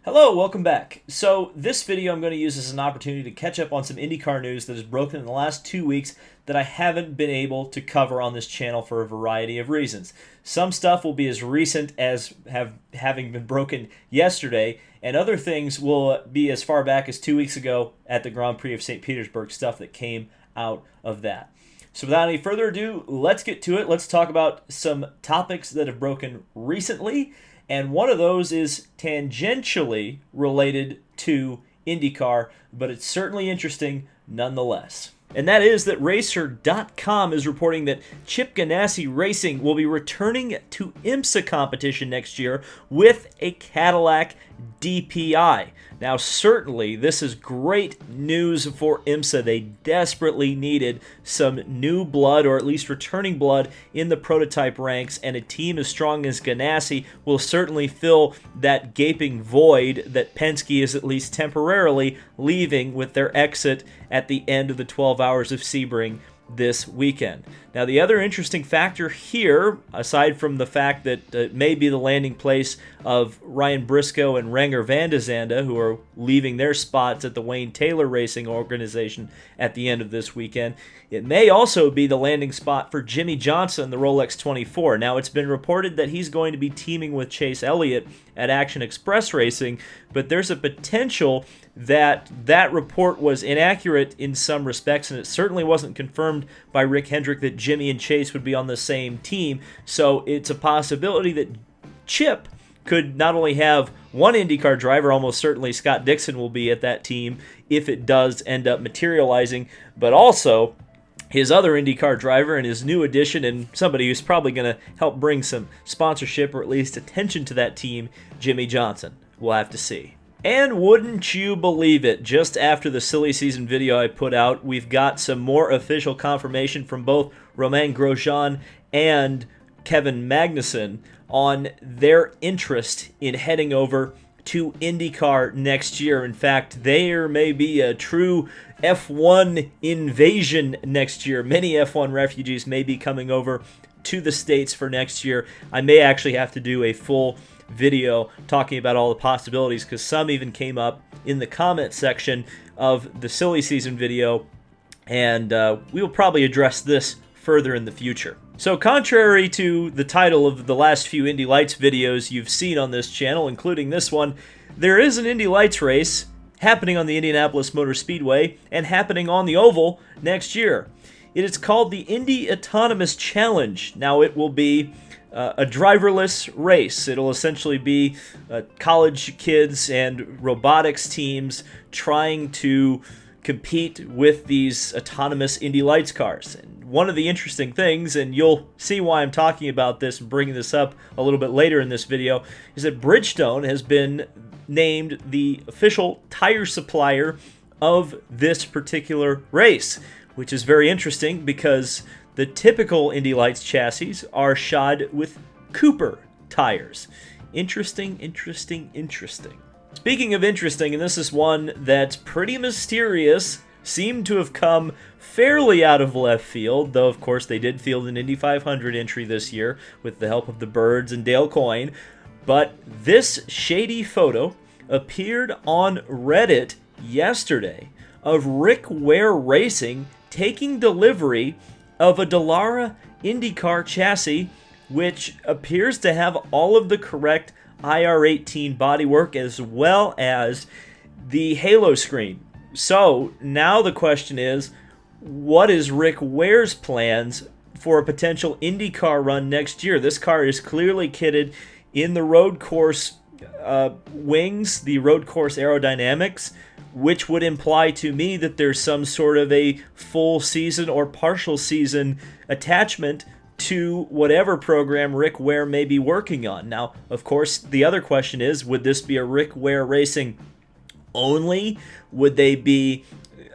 Hello, welcome back. So this video I'm going to use as an opportunity to catch up on some IndyCar news that has broken in the last 2 weeks that I haven't been able to cover on this channel for a variety of reasons. Some stuff will be as recent as having been broken yesterday, and other things will be as far back as 2 weeks ago at the Grand Prix of St. Petersburg, stuff that came out of that. So without any further ado, let's get to it. Let's talk about some topics that have broken recently. And one of those is tangentially related to IndyCar, but it's certainly interesting nonetheless. And that is that Racer.com is reporting that Chip Ganassi Racing will be returning to IMSA competition next year with a Cadillac DPI. Now, certainly, this is great news for IMSA. They desperately needed some new blood, or at least returning blood, in the prototype ranks, and a team as strong as Ganassi will certainly fill that gaping void that Penske is at least temporarily leaving with their exit at the end of the 12 hours of Sebring this weekend. Now, the other interesting factor here, aside from the fact that it may be the landing place of Ryan Briscoe and Renger van de Zande, who are leaving their spots at the Wayne Taylor Racing organization at the end of this weekend, it may also be the landing spot for Jimmy Johnson, the Rolex 24. Now, it's been reported that he's going to be teaming with Chase Elliott at Action Express Racing, but there's a potential that that report was inaccurate in some respects, and it certainly wasn't confirmed by Rick Hendrick that Jimmy and Chase would be on the same team. So it's a possibility that Chip could not only have one IndyCar driver, almost certainly Scott Dixon will be at that team if it does end up materializing, but also his other IndyCar driver and his new addition, and somebody who's probably going to help bring some sponsorship or at least attention to that team, Jimmy Johnson. We'll have to see. And wouldn't you believe it, just after the silly season video I put out, we've got some more official confirmation from both Romain Grosjean and Kevin Magnussen on their interest in heading over to IndyCar next year. In fact, there may be a true F1 invasion next year. Many F1 refugees may be coming over to the States for next year. I may actually have to do a full video talking about all the possibilities, because some even came up in the comment section of the silly season video, and we will probably address this further in the future. So contrary to the title of the last few Indy Lights videos you've seen on this channel, including this one, there is an Indy Lights race happening on the Indianapolis Motor Speedway and happening on the Oval next year. It is called the Indy Autonomous Challenge. Now, it will be a driverless race. It'll essentially be college kids and robotics teams trying to compete with these autonomous Indy Lights cars. And one of the interesting things, and you'll see why I'm talking about this and bringing this up a little bit later in this video, is that Bridgestone has been named the official tire supplier of this particular race, which is very interesting because the typical Indy Lights chassis are shod with Cooper tires. Interesting, interesting, interesting. Speaking of interesting, and this is one that's pretty mysterious, seemed to have come fairly out of left field, though of course they did field an Indy 500 entry this year with the help of the Birds and Dale Coyne, but this shady photo appeared on Reddit yesterday of Ware Racing taking delivery of a Dallara IndyCar chassis, which appears to have all of the correct IR18 bodywork as well as the halo screen. So now the question is, what is Rick Ware's plans for a potential IndyCar run next year? This car is clearly kitted in the road course wings, the road course aerodynamics, which would imply to me that there's some sort of a full season or partial season attachment to whatever program Rick Ware may be working on. Now, of course, the other question is, would this be a Rick Ware Racing only? Would they be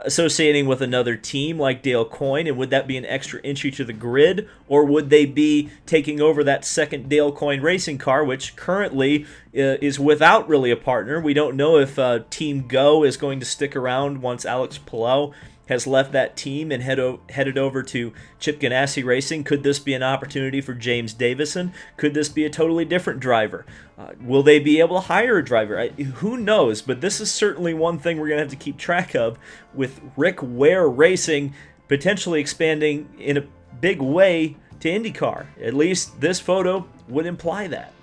associating with another team like Dale Coyne, and would that be an extra entry to the grid, or would they be taking over that second Dale Coyne racing car, which currently is without really a partner? We don't know if Team Go is going to stick around once Alex Palou has left that team and headed over to Chip Ganassi Racing. Could this be an opportunity for James Davison? Could this be a totally different driver? Will they be able to hire a driver? Who knows? But this is certainly one thing we're going to have to keep track of, with Ware Racing potentially expanding in a big way to IndyCar. At least this photo would imply that.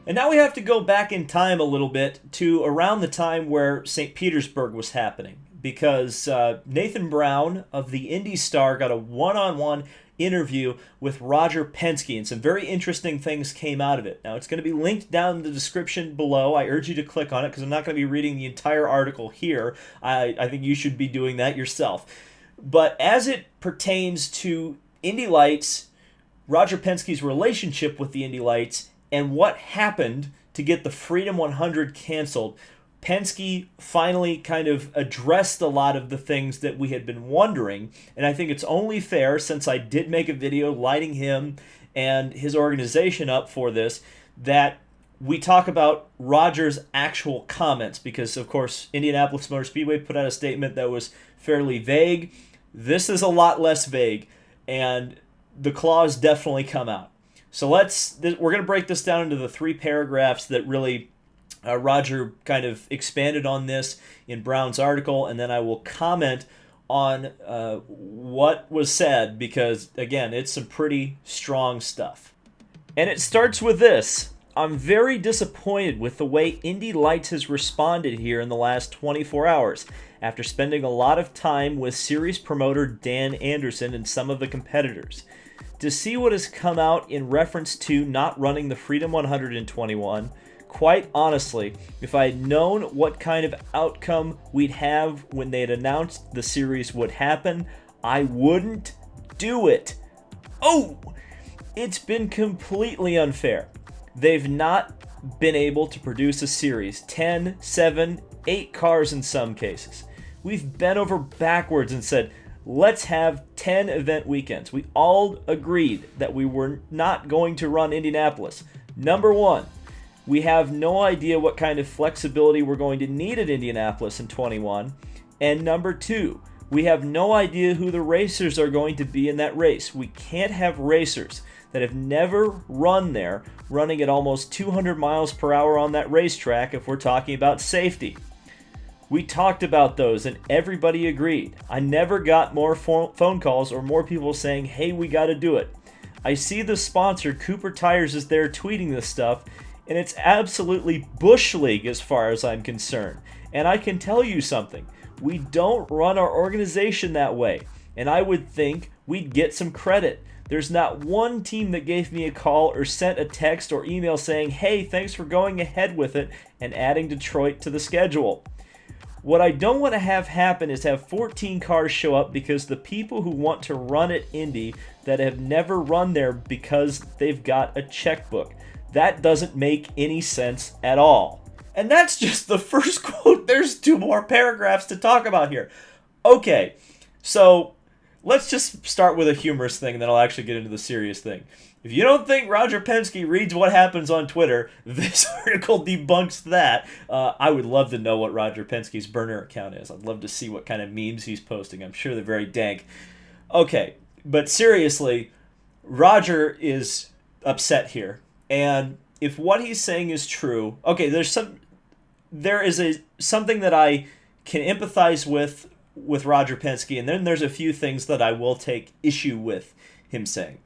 And now we have to go back in time a little bit to around the time where St. Petersburg was happening, because Nathan Brown of the IndyStar got a one-on-one interview with Roger Penske, and some very interesting things came out of it. Now, it's going to be linked down in the description below. I urge you to click on it because I'm not going to be reading the entire article here. I think you should be doing that yourself. But as it pertains to Indy Lights, Roger Penske's relationship with the Indy Lights, and what happened to get the Freedom 100 canceled, Penske finally kind of addressed a lot of the things that we had been wondering, and I think it's only fair, since I did make a video lighting him and his organization up for this, that we talk about Roger's actual comments, because, of course, Indianapolis Motor Speedway put out a statement that was fairly vague. This is a lot less vague, and the claws definitely come out. So we're going to break this down into the 3 paragraphs that really Roger kind of expanded on this in Brown's article, and then I will comment on what was said, because, again, it's some pretty strong stuff. And it starts with this. I'm very disappointed with the way Indy Lights has responded here in the last 24 hours, after spending a lot of time with series promoter Dan Anderson and some of the competitors. To see what has come out in reference to not running the Freedom 100 in 21, quite honestly, if I had known what kind of outcome we'd have when they had announced the series would happen, I wouldn't do it. Oh! It's been completely unfair. They've not been able to produce a series. 10, 7, 8 cars in some cases. We've bent over backwards and said, let's have 10 event weekends. We all agreed that we were not going to run Indianapolis. Number 1, we have no idea what kind of flexibility we're going to need at Indianapolis in 21. And number 2, we have no idea who the racers are going to be in that race. We can't have racers that have never run there running at almost 200 miles per hour on that racetrack if we're talking about safety. We talked about those and everybody agreed. I never got more phone calls or more people saying, hey, we got to do it. I see the sponsor, Cooper Tires, is there tweeting this stuff, and it's absolutely Bush League as far as I'm concerned. And I can tell you something. We don't run our organization that way, and I would think we'd get some credit. There's not one team that gave me a call or sent a text or email saying, hey, thanks for going ahead with it and adding Detroit to the schedule. What I don't want to have happen is have 14 cars show up because the people who want to run at Indy that have never run there because they've got a checkbook. That doesn't make any sense at all. And that's just the first quote. There's 2 more paragraphs to talk about here. Okay, so let's just start with a humorous thing, and then I'll actually get into the serious thing. If you don't think Roger Penske reads what happens on Twitter, this article debunks that. I would love to know what Roger Penske's burner account is. I'd love to see what kind of memes he's posting. I'm sure they're very dank. Okay, but seriously, Roger is upset here. And if what he's saying is true, okay, there is something that I can empathize with Roger Penske, and then there's a few things that I will take issue with him saying.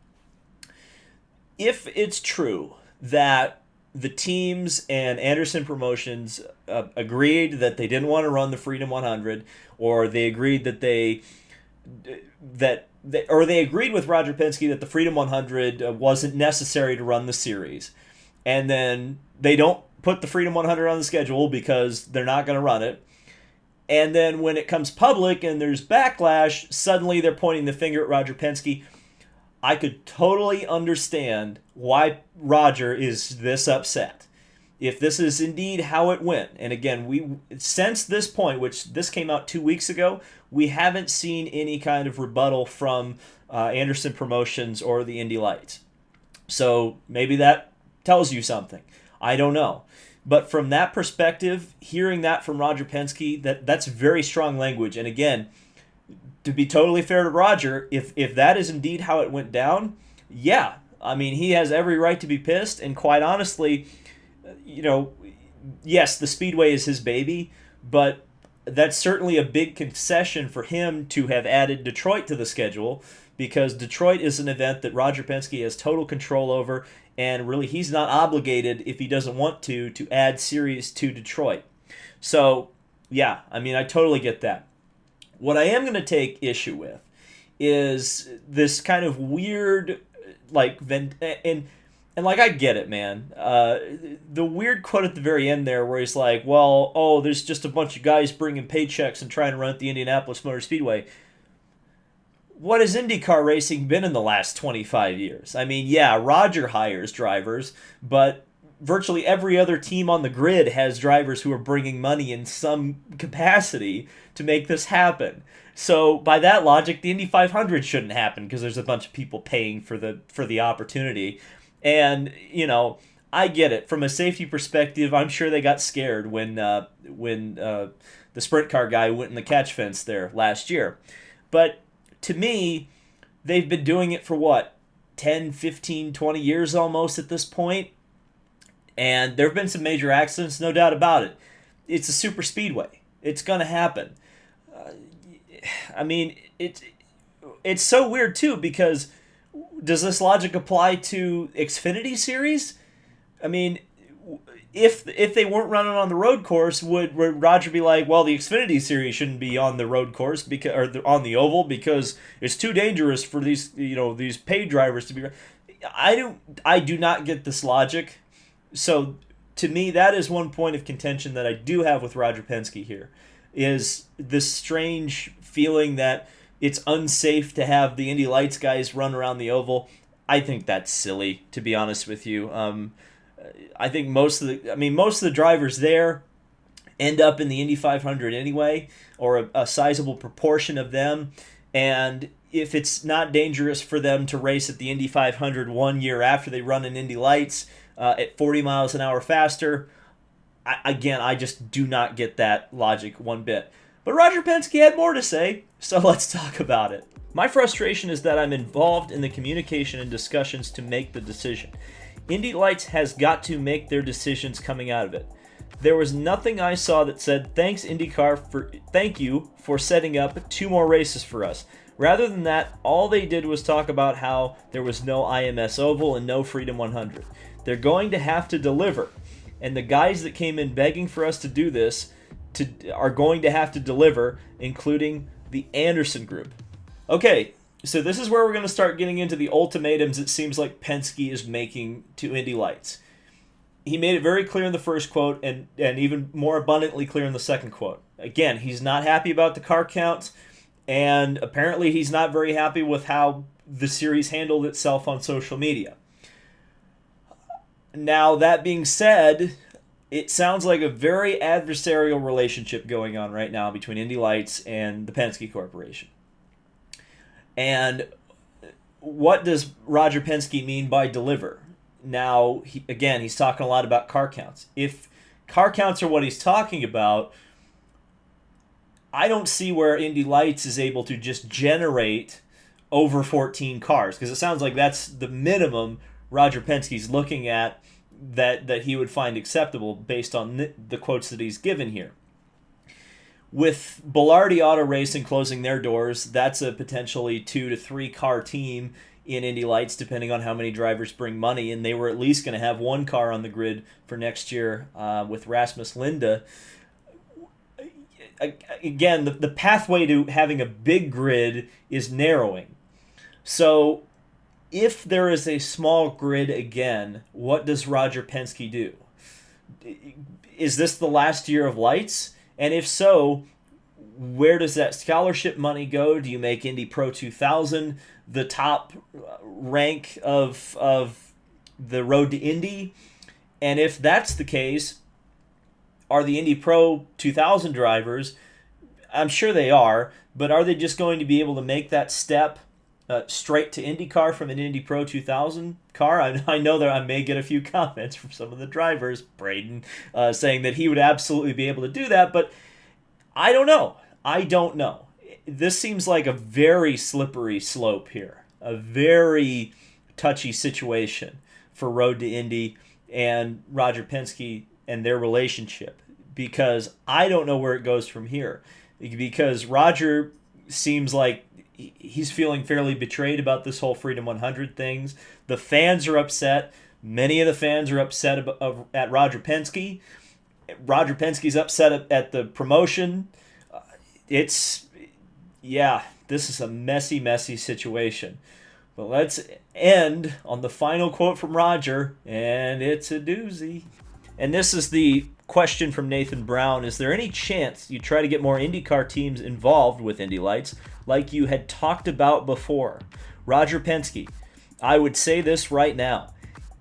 If it's true that the teams and Anderson Promotions agreed that they didn't want to run the Freedom 100, or they agreed that they agreed with Roger Penske that the Freedom 100 wasn't necessary to run the series, and then they don't put the Freedom 100 on the schedule because they're not going to run it, and then when it comes public and there's backlash, suddenly they're pointing the finger at Roger Penske. I could totally understand why Roger is this upset. If this is indeed how it went, and again, since this point, which this came out 2 weeks ago, we haven't seen any kind of rebuttal from Anderson Promotions or the Indy Lights. So maybe that tells you something. I don't know. But from that perspective, hearing that from Roger Penske, that's very strong language. And again, to be totally fair to Roger, if that is indeed how it went down, yeah, I mean, he has every right to be pissed. And quite honestly, you know, yes, the Speedway is his baby, but that's certainly a big concession for him to have added Detroit to the schedule, because Detroit is an event that Roger Penske has total control over, and really he's not obligated, if he doesn't want to add series to Detroit. So, yeah, I mean, I totally get that. What I am going to take issue with is this kind of weird, like, and like, I get it, man. The weird quote at the very end there where he's like, well, oh, there's just a bunch of guys bringing paychecks and trying to run at the Indianapolis Motor Speedway. What has IndyCar racing been in the last 25 years? I mean, yeah, Roger hires drivers, but virtually every other team on the grid has drivers who are bringing money in some capacity to make this happen. So by that logic, the Indy 500 shouldn't happen because there's a bunch of people paying for the opportunity. And, you know, I get it. From a safety perspective, I'm sure they got scared when the sprint car guy went in the catch fence there last year. But to me, they've been doing it for what, 10, 15, 20 years almost at this point. And there have been some major accidents, no doubt about it. It's a super speedway. It's going to happen. I mean, it's so weird, too, because does this logic apply to Xfinity Series? I mean, if they weren't running on the road course, would Roger be like, well, the Xfinity Series shouldn't be on the road course or on the oval because it's too dangerous for these paid drivers to be? I do not get this logic. So to me, that is one point of contention that I do have with Roger Penske here, is this strange feeling that it's unsafe to have the Indy Lights guys run around the oval. I think that's silly, to be honest with you. I think most of the drivers there end up in the Indy 500 anyway, or a sizable proportion of them. And if it's not dangerous for them to race at the Indy 500 1 year after they run in Indy Lights at 40 miles an hour faster, I just do not get that logic one bit. But Roger Penske had more to say, so let's talk about it. My frustration is that I'm involved in the communication and discussions to make the decision. Indy Lights has got to make their decisions coming out of it. There was nothing I saw that said, thanks IndyCar, thank you for setting up 2 more races for us. Rather than that, all they did was talk about how there was no IMS Oval and no Freedom 100. They're going to have to deliver. And the guys that came in begging for us to do this are going to have to deliver, including the Anderson Group. Okay, so this is where we're going to start getting into the ultimatums it seems like Penske is making to Indy Lights. He made it very clear in the first quote and even more abundantly clear in the second quote. Again, he's not happy about the car count, and apparently he's not very happy with how the series handled itself on social media. Now, that being said, it sounds like a very adversarial relationship going on right now between Indy Lights and the Penske Corporation. And what does Roger Penske mean by deliver? Now, he's talking a lot about car counts. If car counts are what he's talking about, I don't see where Indy Lights is able to just generate over 14 cars, because it sounds like that's the minimum Roger Penske's looking at that he would find acceptable based on the quotes that he's given here. With Belardi Auto Racing closing their doors, that's a potentially 2 to 3 car team in Indy Lights, depending on how many drivers bring money, and they were at least going to have 1 car on the grid for next year with Rasmus Linde. Again, the pathway to having a big grid is narrowing. So if there is a small grid again, what does Roger Penske do? Is this the last year of Lights? And if so, where does that scholarship money go? Do you make Indy Pro 2000 the top rank of the road to Indy? And if that's the case, are the Indy Pro 2000 drivers, I'm sure they are, but are they just going to be able to make that step straight to IndyCar from an Indy Pro 2000 car? I know that I may get a few comments from some of the drivers, Braden, saying that he would absolutely be able to do that, but I don't know. this seems like a very slippery slope here, a very touchy situation for Road to Indy and Roger Penske and their relationship, because I don't know where it goes from here. Because Roger seems like he's feeling fairly betrayed about this whole Freedom 100 things. The fans are upset. Many of the fans are upset at Roger Penske. Roger Penske's upset at the promotion. Yeah, this is a messy, messy situation. But let's end on the final quote from Roger, and it's a doozy. And this is the question from Nathan Brown. Is there any chance you try to get more IndyCar teams involved with Indy Lights like you had talked about before? Roger Penske, I would say this right now.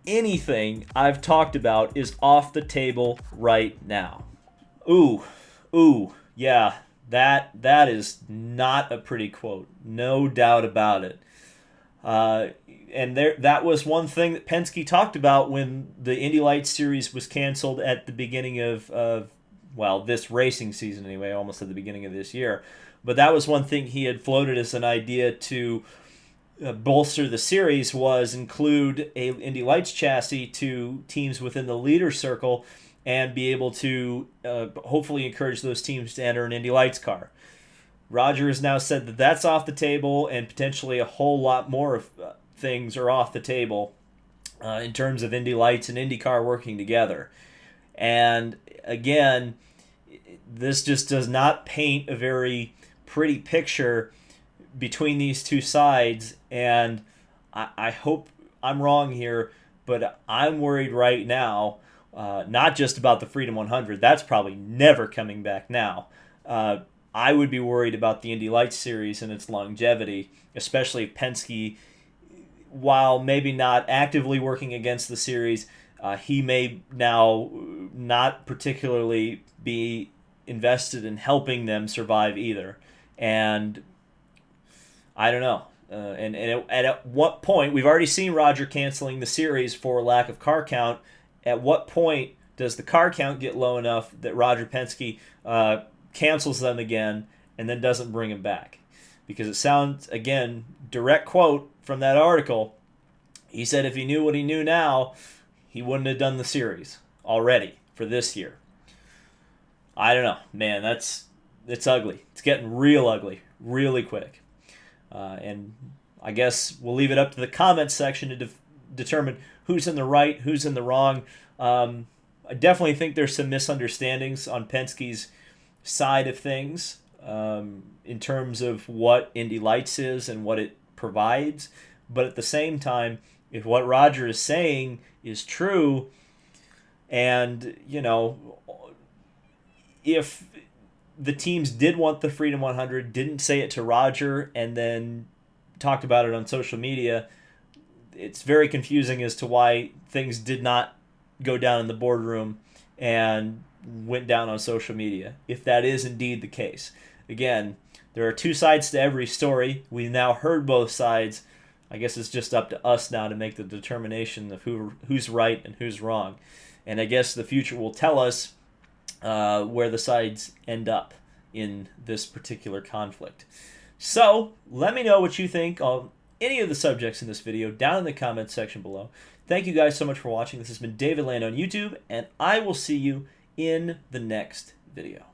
Anything I've talked about is off the table right now. Ooh, yeah, that is not a pretty quote. No doubt about it. And that was one thing that Penske talked about when the Indy Lights series was canceled at the beginning of this racing season anyway, almost at the beginning of this year. But that was one thing he had floated as an idea to bolster the series, was include a Indy Lights chassis to teams within the leader circle and be able to hopefully encourage those teams to enter an Indy Lights car. Roger has now said that that's off the table, and potentially a whole lot more of things are off the table in terms of Indy Lights and IndyCar working together. And again, this just does not paint a very pretty picture between these two sides, and I hope I'm wrong here, but I'm worried right now, not just about the Freedom 100. That's probably never coming back now. I would be worried about the Indy Lights series and its longevity, especially if Penske, while maybe not actively working against the series, he may now not particularly be invested in helping them survive either. And I don't know. And at what point, we've already seen Roger canceling the series for lack of car count. At what point does the car count get low enough that Roger Penske cancels them again and then doesn't bring them back? Because it sounds, again, direct quote from that article, he said if he knew what he knew now, he wouldn't have done the series already for this year. I don't know, man. It's ugly. It's getting real ugly, really quick. And I guess we'll leave it up to the comments section to determine who's in the right, who's in the wrong. I definitely think there's some misunderstandings on Penske's side of things in terms of what Indy Lights is and what it provides. But at the same time, if what Roger is saying is true, and, if the teams did want the Freedom 100, didn't say it to Roger, and then talked about it on social media, it's very confusing as to why things did not go down in the boardroom and went down on social media, if that is indeed the case. Again, there are two sides to every story. We've now heard both sides. I guess it's just up to us now to make the determination of who's right and who's wrong. And I guess the future will tell us where the sides end up in this particular conflict. So, let me know what you think on any of the subjects in this video down in the comments section below. Thank you guys so much for watching. This has been David Land on YouTube, and I will see you in the next video.